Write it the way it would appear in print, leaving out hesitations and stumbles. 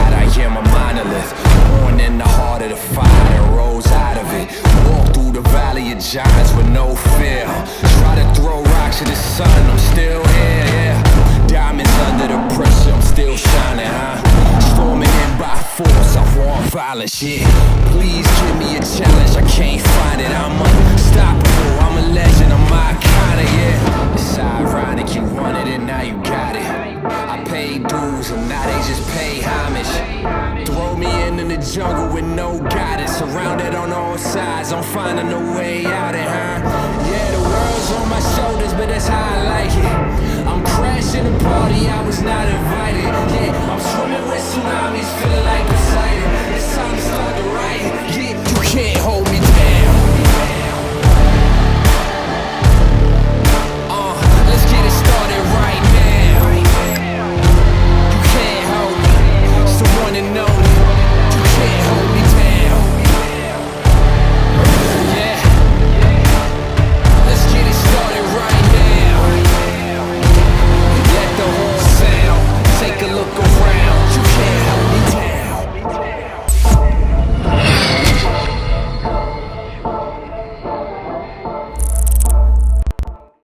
God, I am a monolith, born in the heart of the fire and rose out of it. Walk through the valley of giants with no fear. Try to throw rocks at the sun, I'm still here, yeah. Diamonds under the pressure, I'm still shining, huh? Storming in by force, I want violence, yeah. Please give me a challenge, I can't find it. I'm unstoppable, I'm a legend, I'm iconic, yeah. It's ironic, you wanted it, now you got it. I paid dues and now they just pay homage. Throw me in the jungle with no guidance, surrounded on all sides, I'm finding a way out of, huh? Yeah, the world's on my shoulders, but that's how I like it. I'm crashing the party, I was not invited. Yeah, I'm swimming with tsunamis, feeling